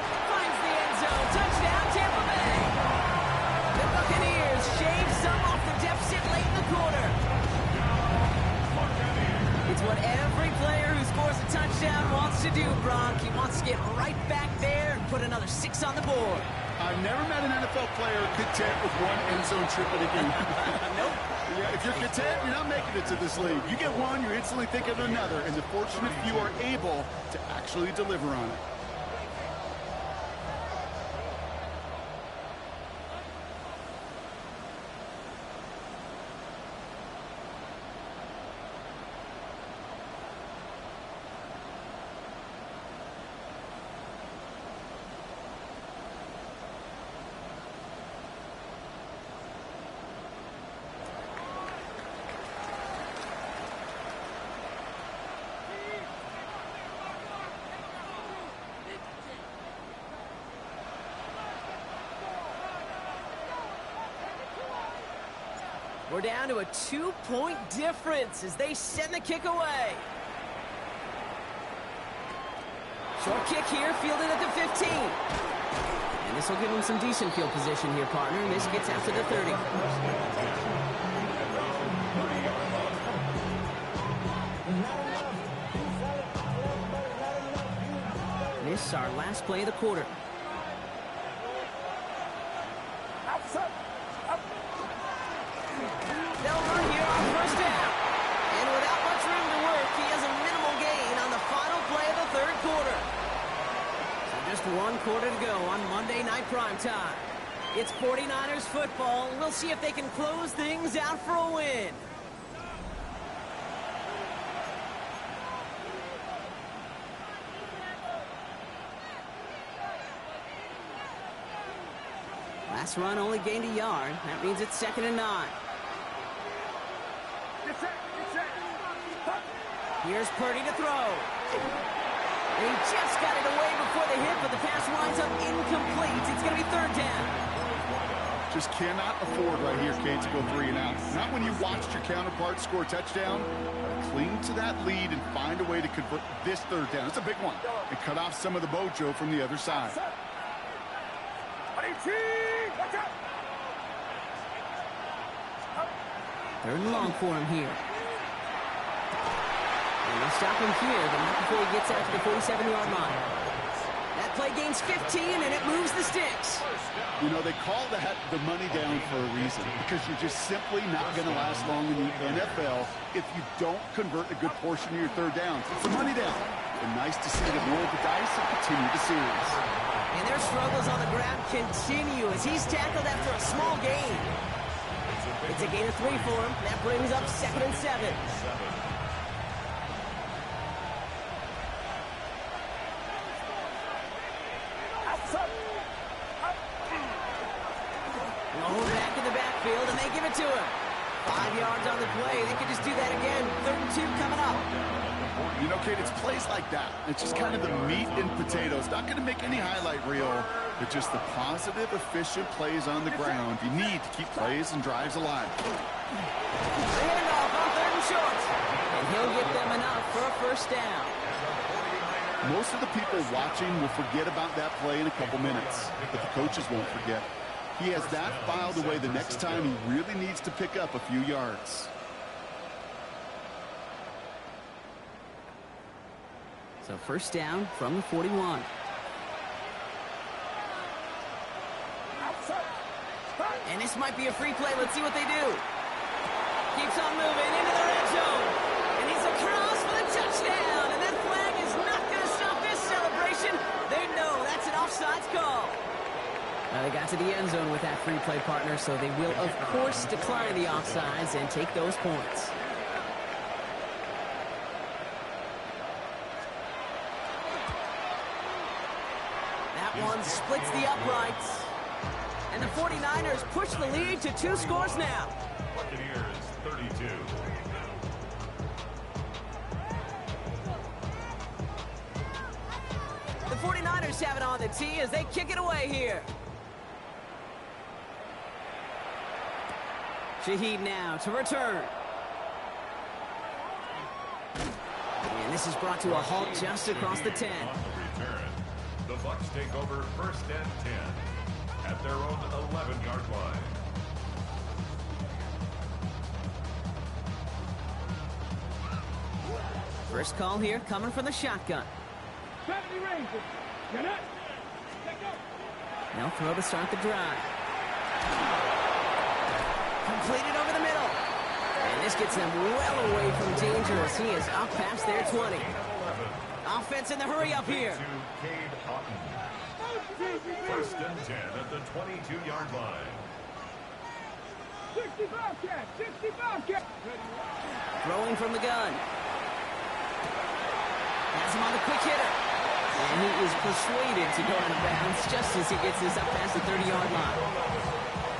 finds the end zone. Touchdown, Tampa Bay. The Buccaneers shave some off the deficit late in the quarter. I've never met an NFL player content with one end zone trip in a game. Nope. Yeah, if you're content, you're not making it to this league. You get one, you're instantly thinking of another, and the fortunate few are able to actually deliver on it. We're down to a 2-point difference as they send the kick away. Short kick here, fielded at the 15. And this will give him some decent field position here, partner. And this gets out to the 30. This is our last play of the quarter. They'll run here on first down. And without much room to work, he has a minimal gain on the final play of the third quarter. So just one quarter to go on Monday Night Primetime. It's 49ers football. We'll see if they can close things out for a win. Last run only gained a yard. That means it's 2nd and 9. Here's Purdy to throw. And he just got it away before the hit, but the pass winds up incomplete. It's going to be 3rd down. Just cannot afford right here, Kate, to go 3 and out. Not when you watched your counterpart score a touchdown. Cling to that lead and find a way to convert this 3rd down. It's a big one. And cut off some of the mojo from the other side. Third and long for him here. And they'll stop him here, but not before he gets out to the 47-yard line. That play gains 15, and it moves the sticks. You know, they call that the money down for a reason, because you're just simply not going to last long in the NFL if you don't convert a good portion of your 3rd downs. It's a money down. And nice to see them roll the dice and continue the series. And their struggles on the ground continue as he's tackled after a small gain. It's a gain of 3 for him. That brings up 2nd and 7. Roll back in the backfield, and they give it to him. 5 yards on the play. They could just do that again. 3rd and 2 coming up. You know, Kate, it's plays like that. It's just kind of the meat and potatoes. Not going to make any highlight reel, but just the positive, efficient plays on the ground. You need to keep plays and drives alive. Handoff on 3rd and short. And he'll get them enough for a 1st down. Most of the people watching will forget about that play in a couple minutes, but the coaches won't forget. He has that filed away the next time he really needs to pick up a few yards. So 1st down from the 41. And this might be a free play. Let's see what they do. Keeps on moving into the red zone. And he's across for the touchdown. And that flag is not going to stop this celebration. They know that's an offsides call. Now they got to the end zone with that free play, partner, so they will, of course, decline the offsides and take those points. That one splits the uprights. And the 49ers push the lead to 2 scores now. Buccaneers 32. The 49ers have it on the tee as they kick it away here. Shaheed now to return. And this is brought to a halt just across the 10. On the return, the Bucs take over 1st and 10 at their own 11-yard line. First call here coming from the shotgun. 70 Rangers. You're not. They'll throw to start the drive. Completed over the middle. And this gets them well away from danger as he is up past their 20. Offense in the hurry up here. Cade Otton. First and 10 at the 22-yard line. 65 catch, 65 catch. Throwing from the gun. Has him on the quick hitter. And he is persuaded to go out of bounds just as he gets this up past the 30-yard line.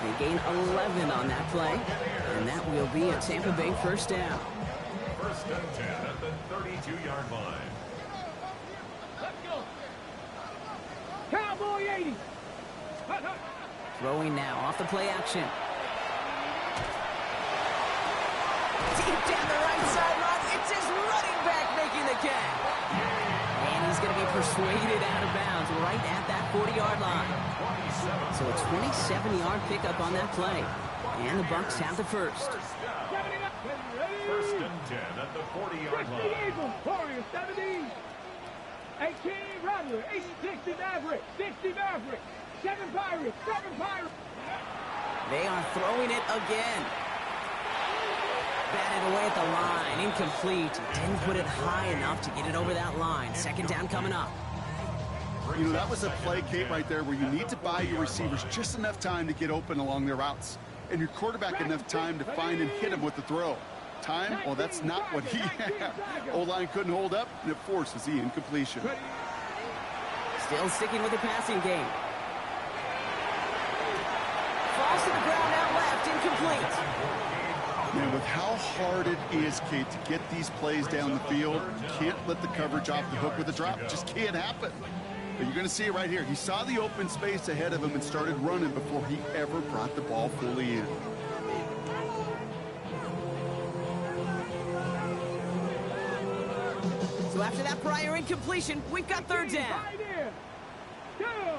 They gain 11 on that play, and that will be a Tampa Bay first down. First and 10 at the 32-yard line. Let's go. Cowboy 80. Throwing now off the play action. Deep down the right sideline, it's his running back making the catch. And he's going to be persuaded out of bounds right at that 40-yard line. So a 27-yard pickup on that play. And the Bucs have the first. First and 10 at the 40-yard 60 line. Eagles, Warriors 70. 18 Rattler, 60 Maverick, 60 Maverick, 7 Pirates, 7 Pirates. They are throwing it again. Batted away at the line, incomplete. Didn't put it high enough to get it over that line. Second down coming up. You know, that was a play, Kate, right there where you need to buy your receivers just enough time to get open along their routes. And your quarterback enough time to find and hit him with the throw. Time? Well, that's not what he had. O-line couldn't hold up, and it forces the incompletion. Still sticking with the passing game. Falls to the ground out left, incomplete. Man, with how hard it is, Kate, to get these plays down the field, you can't let the coverage off the hook with a drop. It just can't happen. But you're going to see it right here. He saw the open space ahead of him and started running before he ever brought the ball fully in. So after that prior incompletion, we've got third down. Right in. Go.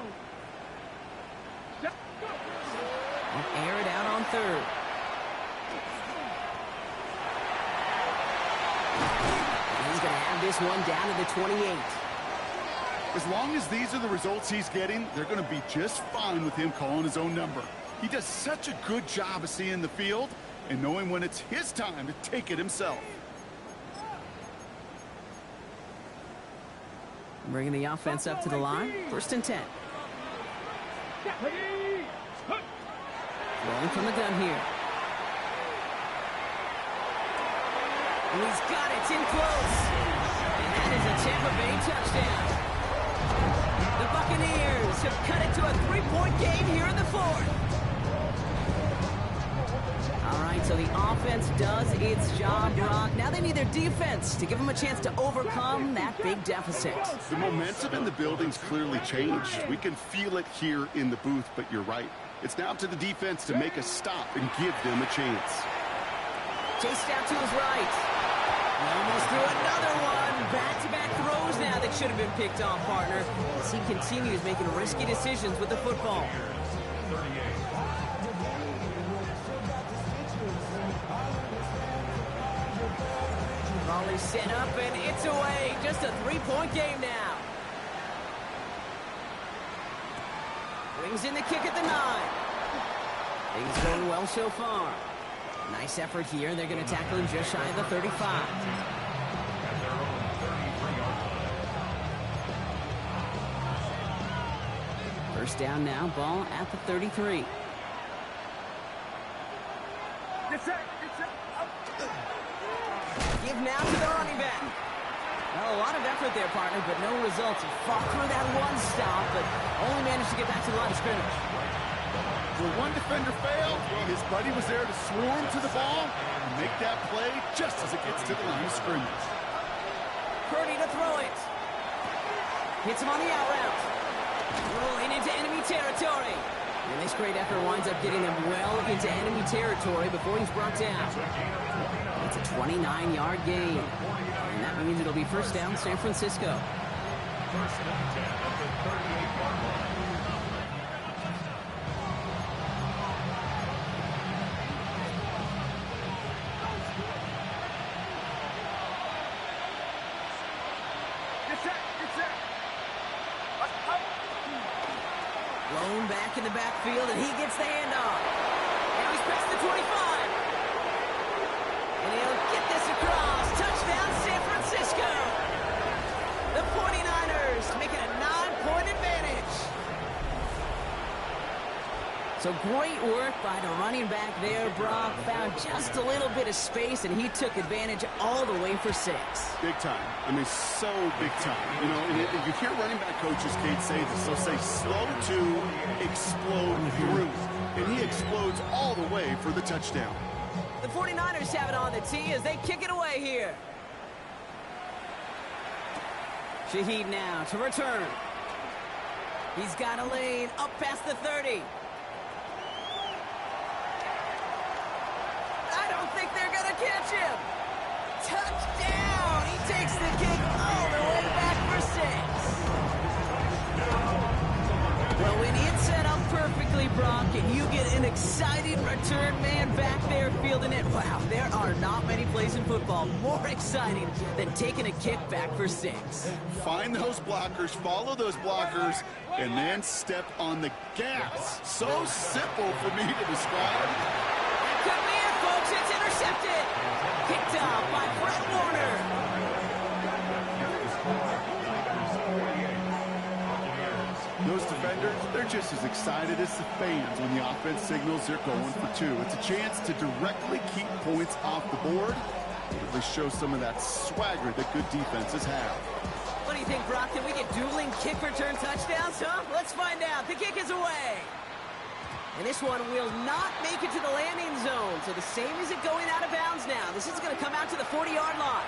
We'll air it out on third. He's going to have this one down to the 28. As long as these are the results he's getting, they're going to be just fine with him calling his own number. He does such a good job of seeing the field and knowing when it's his time to take it himself. Bringing the offense up to the line. First and 10. Rolling from the gun here. And he's got it. It's in close. And that is a Tampa Bay touchdown. The Buccaneers have cut it to a 3-point game here in the fourth. All right, so the offense does its job, Brock. Now they need their defense to give them a chance to overcome that big deficit. The momentum in the building's clearly changed. We can feel it here in the booth, but you're right. It's now to the defense to make a stop and give them a chance. Chased out to his right. Almost threw another one. Back-to-back throws now that should have been picked off, partner, as he continues making risky decisions with the football. Ball is set up, and it's away. Just a 3-point game now. Brings in the kick at the 9. Things going well so far. Nice effort here. They're going to tackle him just shy of the 35. First down now. Ball at the 33. Give now to the running back. Well, a lot of effort there, partner, but no results. He fought through that one stop, but only managed to get back to the line of scrimmage. When one defender failed, his buddy was there to swarm to the ball and make that play just as it gets to the line of scrimmage. Purdy to throw it. Hits him on the out route. Rolling into enemy territory. And this great effort winds up getting him well into enemy territory before he's brought down. It's a 29-yard gain. And that means it'll be first down San Francisco. First and 10 at the 38-yard line. Thrown back in the backfield, and he gets the handoff. Now he's past the 25. And he'll get this across. Touchdown, San Francisco. The 49ers making a 9-point advantage. So great work by the running back there, Brock. Found just a little bit of space, and he took advantage all the way for 6. Big time. I mean, so big time. You know, and you hear running back coaches, Kate, say this. They'll say slow to explode through. And he explodes all the way for the touchdown. The 49ers have it on the tee as they kick it away here. Shaheed now to return. He's got a lane up past the 30. I don't think they're going to catch him. Touchdown! He takes the kick all the way back for 6. Well, when it's set up perfectly, Brock, and you get an exciting return man back there fielding it, wow, there are not many plays in football more exciting than taking a kick back for 6. Find those blockers, follow those blockers, and then step on the gas. So simple for me to describe. That could be it, folks. It's intercepted. Picked up by Fred Warner. Those defenders, they're just as excited as the fans when the offense signals they're going for 2. It's a chance to directly keep points off the board. They show some of that swagger that good defenses have. What do you think, Brock? Can we get dueling kick return touchdowns, huh? Let's find out. The kick is away. And this one will not make it to the landing zone. So the same as it going out of bounds now. This is going to come out to the 40-yard line.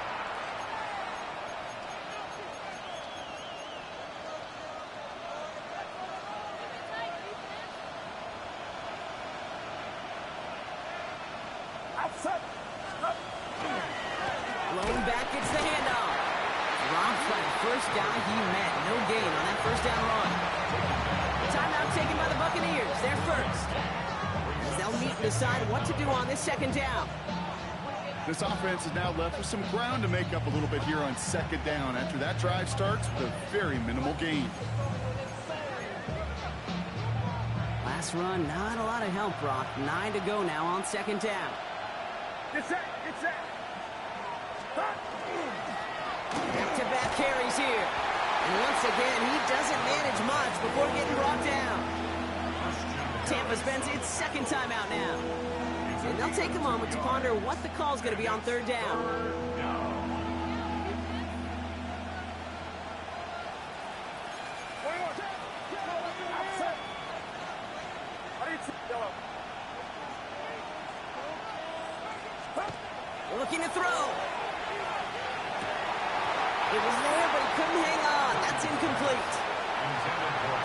Blown back gets the handoff. Drops by the first guy he met. No gain on that first down run. Timeout taken by the Buccaneers. They're first. As they'll meet and decide what to do on this second down. This offense is now left with some ground to make up a little bit here on second down after that drive starts with a very minimal gain. Last run, not a lot of help, Brock. 9 to go now on second down. Get set. Get set. Back-to-back carries here. And once again, he doesn't manage much before getting brought down. Tampa spends its second timeout now. And they'll take a moment to ponder what the call is going to be on third down. Looking to throw. It was there, but he couldn't hang on. That's incomplete.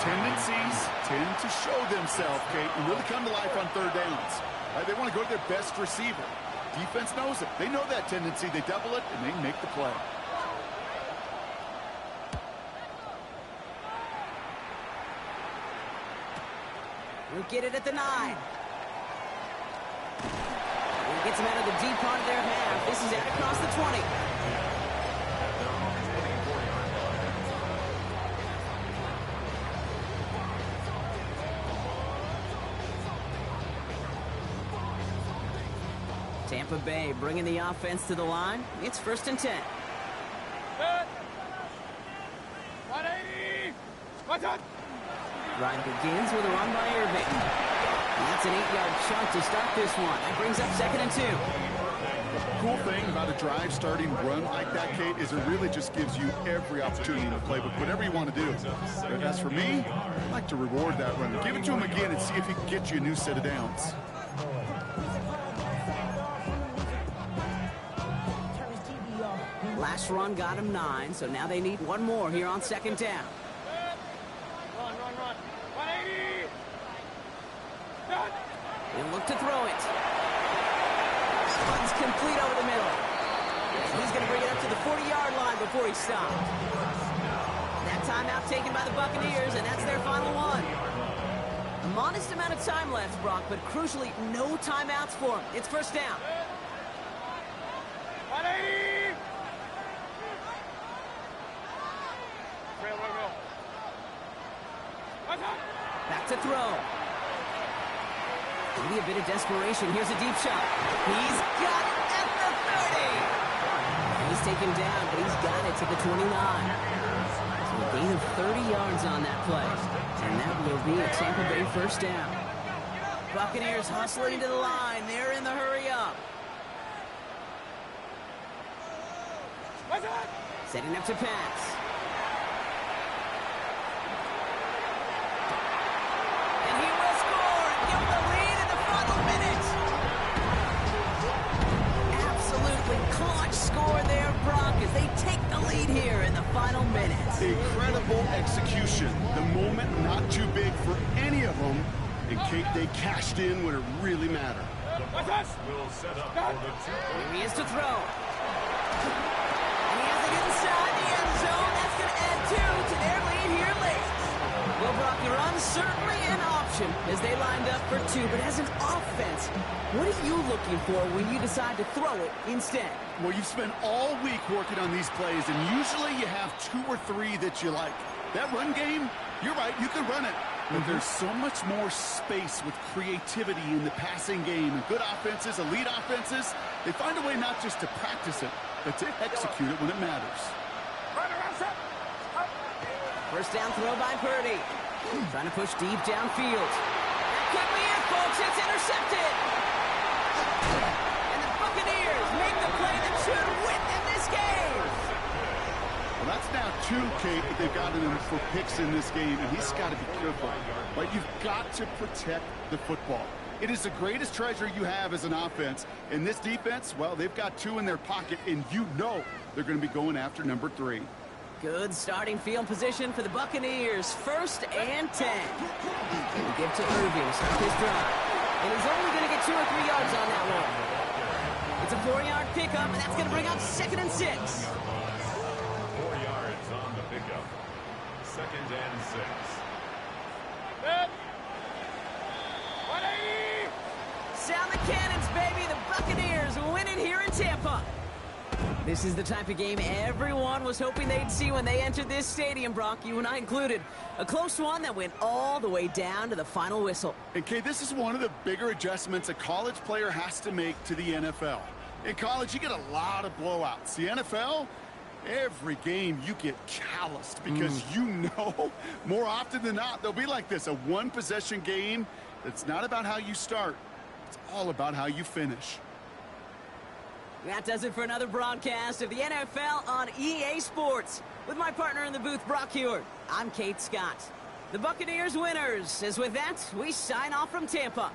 Tendencies tend to show themselves, Kate, and really come to life on third downs. They want to go to their best receiver. Defense knows it. They know that tendency. They double it, and they make the play. We'll get it at the 9. He gets him out of the deep part of their half. This is out across the 20. Tampa Bay bringing the offense to the line. It's first and 10. 180. What's up? Ride begins with a run by Irving. And that's an 8-yard chunk to start this one. That brings up second and 2. Cool thing about a drive starting run like that, Kate, is it really just gives you every opportunity to play with whatever you want to do. But as for me, I like to reward that run. Give it to him again and see if he can get you a new set of downs. Last run got him 9, so now they need one more here on second down. Run. 180. Done. He'll look to throw it. Spins complete over the middle. He's going to bring it up to the 40-yard line before he stops. That timeout taken by the Buccaneers, and that's their final one. A modest amount of time left, Brock, but crucially, no timeouts for him. It's first down. 180. Real. What's up? Back to throw. Maybe a bit of desperation. Here's a deep shot. He's got it at the 30. He's taken down, but he's got it to the 29. So a gain of 30 yards on that play. And that will be a Tampa Bay first down. Buccaneers hustling to the line. They're in the hurry up. Setting up to pass. And he will score and give them the lead in the final minute. Absolutely clutch score there, Brock, as they take the lead here in the final minute. Incredible execution. The moment not too big for any of them. And Kate, they cashed in when it really mattered. The Bucs will set up for the 2-point. Here he is to throw. And he has it inside the end zone. That's going to add 2 to their lead here late. Well, Brock, the run's certainly an option as they lined up for 2. But as an offense, what are you looking for when you decide to throw it instead? Well, you've spent all week working on these plays, and usually you have 2 or 3 that you like. That run game, you're right, you can run it. But there's so much more space with creativity in the passing game. And good offenses, elite offenses, they find a way not just to practice it, but to execute it when it matters. First down throw by Purdy. Trying to push deep downfield. That could be it, folks. It's intercepted. And the Buccaneers make the play that should win them this game. Well, that's now 2, Kate, that they've gotten him for picks in this game, and he's got to be careful. Right? You've got to protect the football. It is the greatest treasure you have as an offense. And this defense, well, they've got 2 in their pocket, and you know they're going to be going after number 3. Good starting field position for the Buccaneers. 1st and 10. We'll give to Irving to start his drive. And he's only going to get 2 or 3 yards on that one. It's a 4-yard pickup, and that's going to bring up 2nd and 6. 4 yards on the pickup. 2nd and 6. Sound the cannons, baby. The Buccaneers winning here in Tampa. This is the type of game everyone was hoping they'd see when they entered this stadium, Brock, you and I included. A close one that went all the way down to the final whistle. And, Kate, this is one of the bigger adjustments a college player has to make to the NFL. In college, you get a lot of blowouts. The NFL, every game you get calloused because you know more often than not they'll be like this, a one-possession game that's not about how you start. It's all about how you finish. That does it for another broadcast of the NFL on EA Sports. With my partner in the booth, Brock Huard, I'm Kate Scott. The Buccaneers winners, as with that, we sign off from Tampa.